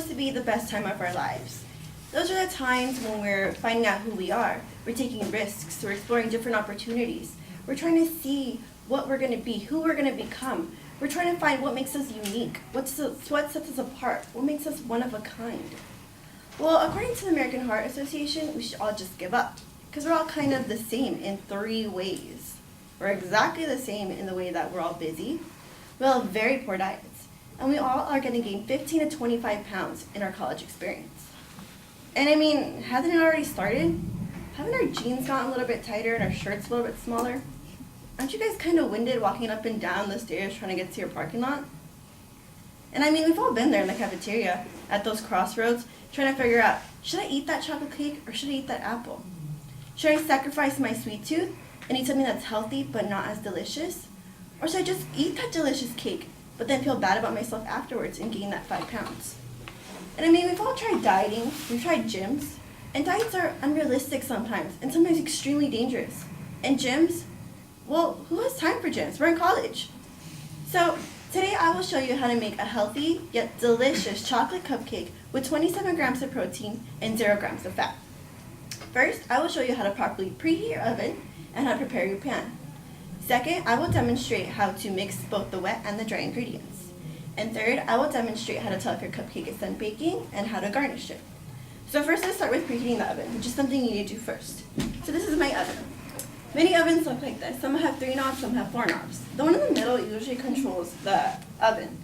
supposed to be the best time of our lives. Those are the times when we're finding out who we are. We're taking risks. We're exploring different opportunities. We're trying to see what we're going to be, who we're going to become. We're trying to find what makes us unique, what sets us apart, what makes us one of a kind. Well, according to the American Heart Association, we should all just give up, because we're all kind of the same in 3 ways. We're exactly the same in the way that we're all busy, we all have very poor diets, and we all are going to gain 15 to 25 pounds in our college experience. And I mean, hasn't it already started? Haven't our jeans gotten a little bit tighter and our shirts a little bit smaller? Aren't you guys kind of winded walking up and down the stairs trying to get to your parking lot? And I mean, we've all been there in the cafeteria at those crossroads trying to figure out, should I eat that chocolate cake or should I eat that apple? Should I sacrifice my sweet tooth and eat something that's healthy but not as delicious? Or should I just eat that delicious cake but then feel bad about myself afterwards and gain that 5 pounds? And I mean, we've all tried dieting, we've tried gyms, and diets are unrealistic sometimes and sometimes extremely dangerous. And gyms, well, who has time for gyms? We're in college. So today I will show you how to make a healthy yet delicious chocolate cupcake with 27 grams of protein and 0 grams of fat. First, I will show you how to properly preheat your oven and how to prepare your pan. Second, I will demonstrate how to mix both the wet and the dry ingredients. And third, I will demonstrate how to tell if your cupcake is done baking and how to garnish it. So first, let's start with preheating the oven, which is something you need to do first. So this is my oven. Many ovens look like this. Some have 3 knobs, some have 4 knobs. The one in the middle usually controls the oven.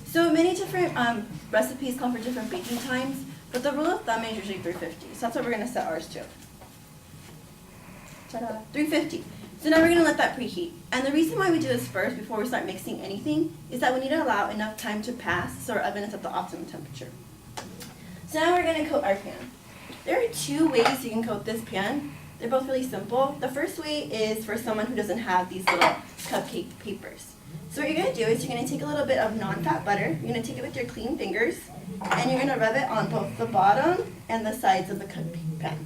So many different recipes call for different baking times, but the rule of thumb is usually 350. So that's what we're going to set ours to. Ta-da, 350. So now we're going to let that preheat. And the reason why we do this first before we start mixing anything is that we need to allow enough time to pass so our oven is at the optimum temperature. So now we're going to coat our pan. There are 2 ways you can coat this pan. They're both really simple. The first way is for someone who doesn't have these little cupcake papers. So what you're going to do is you're going to take a little bit of non-fat butter, you're going to take it with your clean fingers, and you're going to rub it on both the bottom and the sides of the cupcake pan.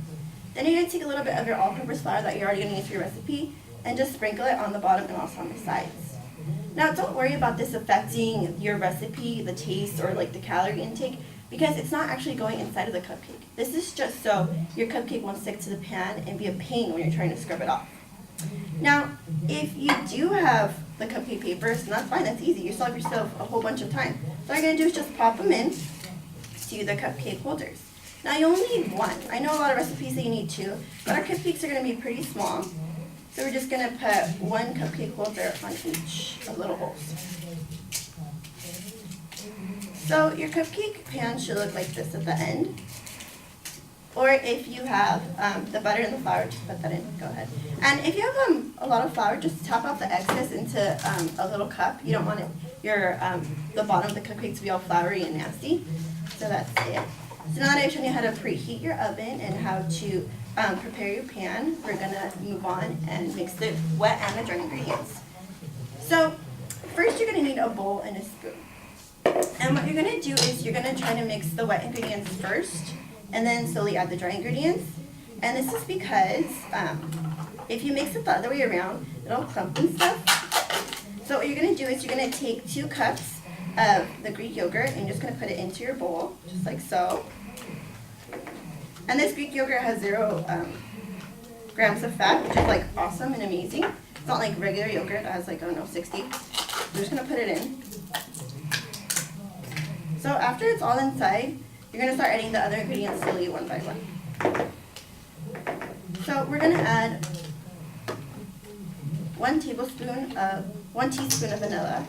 Then you're going to take a little bit of your all-purpose flour that you're already going to use for your recipe, and just sprinkle it on the bottom and also on the sides. Now don't worry about this affecting your recipe, the taste, or like the calorie intake, because it's not actually going inside of the cupcake. This is just so your cupcake won't stick to the pan and be a pain when you're trying to scrub it off. Now, if you do have the cupcake papers, then that's fine, that's easy. You still have yourself a whole bunch of time. So all you're going to do is just pop them in to the cupcake holders. Now you only need 1. I know a lot of recipes that you need 2, but our cupcakes are going to be pretty small. So we're just going to put 1 cupcake holder on each of the little holes. So your cupcake pan should look like this at the end. Or if you have the butter and the flour, just put that in, go ahead. And if you have a lot of flour, just top out the excess into a little cup. You don't want the bottom of the cupcake to be all floury and nasty. So that's it. So now that I've shown you how to preheat your oven and how to prepare your pan, we're gonna move on and mix the wet and the dry ingredients. So first you're gonna need a bowl and a spoon. And what you're going to do is you're going to try to mix the wet ingredients first and then slowly add the dry ingredients. And this is because if you mix it the other way around, it'll clump and stuff. So what you're going to do is you're going to take 2 cups of the Greek yogurt and you're just going to put it into your bowl, just like so. And this Greek yogurt has 0 grams of fat, which is like awesome and amazing. It's not like regular yogurt that has like, I don't know, 60. We're just going to put it in. So after it's all inside, you're going to start adding the other ingredients slowly 1 by 1. So we're going to add 1 teaspoon of vanilla.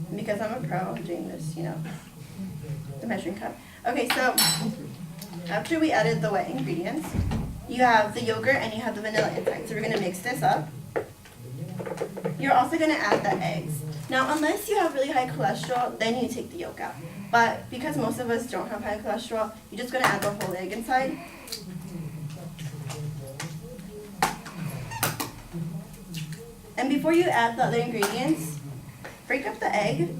And because I'm a pro, I'm doing this, the measuring cup. Okay, so after we added the wet ingredients, you have the yogurt and you have the vanilla inside. So we're going to mix this up. You're also going to add the eggs. Now, unless you have really high cholesterol, then you take the yolk out. But because most of us don't have high cholesterol, you're just going to add the whole egg inside. And before you add the other ingredients, break up the egg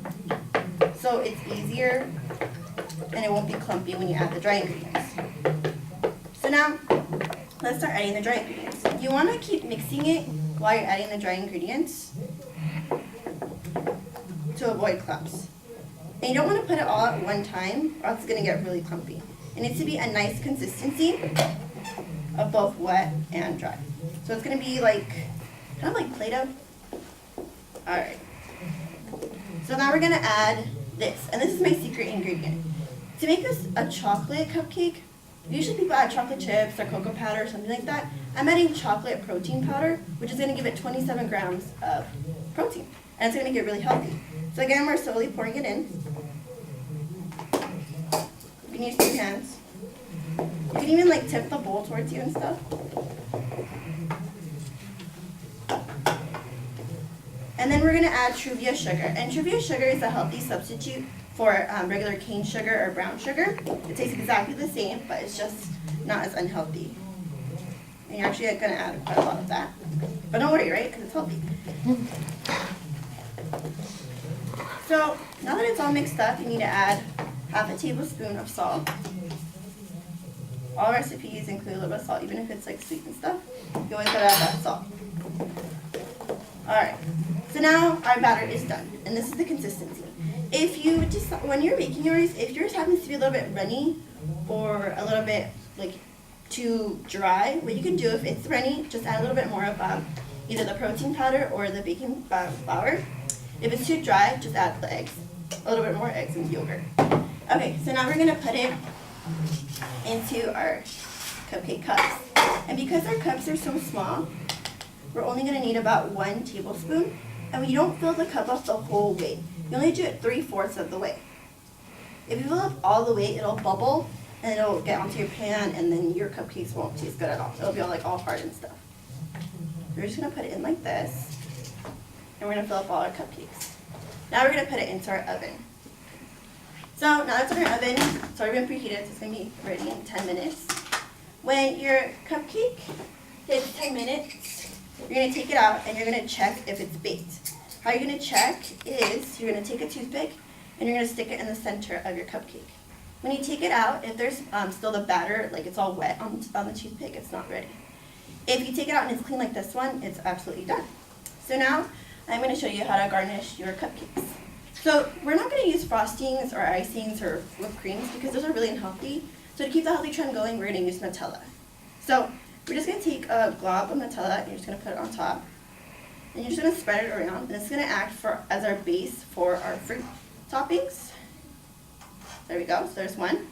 so it's easier and it won't be clumpy when you add the dry ingredients. So now, let's start adding the dry ingredients. You want to keep mixing it while you're adding the dry ingredients to avoid clumps. And you don't want to put it all at one time, or else it's going to get really clumpy. It needs to be a nice consistency of both wet and dry. So it's going to be like, kind of like Play-Doh. All right. So now we're going to add this, and this is my secret ingredient. To make this a chocolate cupcake, usually people add chocolate chips or cocoa powder or something like that. I'm adding chocolate protein powder, which is going to give it 27 grams of protein, and it's going to make it really healthy. So again, we're slowly pouring it in. You can use 2 hands. You can even like tip the bowl towards you and stuff. And then we're going to add Truvia sugar. And Truvia sugar is a healthy substitute for regular cane sugar or brown sugar. It tastes exactly the same, but it's just not as unhealthy. And you're actually going to add quite a lot of that. But don't worry, right? Because it's healthy. So now that it's all mixed up, you need to add half a tablespoon of salt. All recipes include a little bit of salt, even if it's like sweet and stuff. You always gotta add that salt. Alright, so now our batter is done, and this is the consistency. If you just, when you're making yours, if yours happens to be a little bit runny or a little bit like too dry, what you can do if it's runny, just add a little bit more of either the protein powder or the baking flour. If it's too dry, just add the eggs, a little bit more eggs and yogurt. Okay, so now we're gonna put it into our cupcake cups. And because our cups are so small, we're only gonna need about 1 tablespoon. And we don't fill the cup up the whole way. You only do it 3/4 of the way. If you fill up all the way, it'll bubble and it'll get onto your pan, and then your cupcakes won't taste good at all. It'll be all hard and stuff. We're just gonna put it in like this, and we're gonna fill up all our cupcakes. Now we're gonna put it into our oven. So now that's in our oven, it's already been preheated, so it's gonna be ready in 10 minutes. When your cupcake hits 10 minutes, you're gonna take it out and you're gonna check if it's baked. How you're gonna check is you're gonna take a toothpick and you're gonna stick it in the center of your cupcake. When you take it out, if there's still the batter, like it's all wet on the toothpick, it's not ready. If you take it out and it's clean like this one, it's absolutely done. So now I'm gonna show you how to garnish your cupcakes. So we're not going to use frostings or icings or whipped creams because those are really unhealthy. So to keep the healthy trend going, we're going to use Nutella. So we're just going to take a glob of Nutella and you're just going to put it on top. And you're just going to spread it around. And it's going to act as our base for our fruit toppings. There we go. So there's one.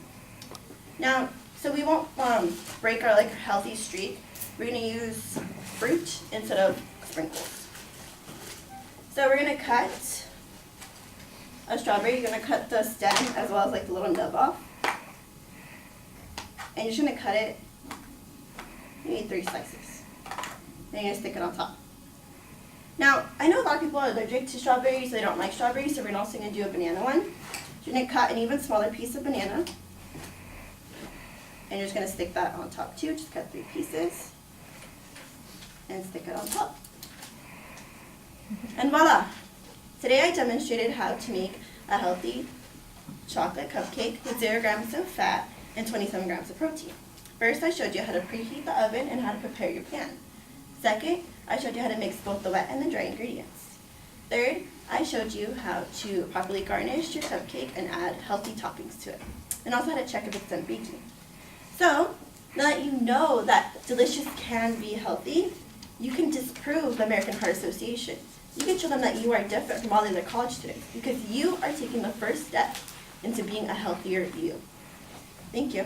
Now, so we won't break our healthy streak. We're going to use fruit instead of sprinkles. So we're going to cut a strawberry. You're going to cut the stem as well as the little nub off. And you're just going to cut it, you need 3 slices. Then you're going to stick it on top. Now, I know a lot of people are allergic to strawberries, they don't like strawberries, so we're also going to do a banana one. So you're going to cut an even smaller piece of banana. And you're just going to stick that on top too, just cut 3 pieces. And stick it on top. And voila! Today I demonstrated how to make a healthy chocolate cupcake with 0 grams of fat and 27 grams of protein. First, I showed you how to preheat the oven and how to prepare your pan. Second, I showed you how to mix both the wet and the dry ingredients. Third, I showed you how to properly garnish your cupcake and add healthy toppings to it. And also how to check if it's done baking. So, now that you know that delicious can be healthy, you can disprove the American Heart Association. You can show them that you are different from all the other college students because you are taking the first step into being a healthier you. Thank you.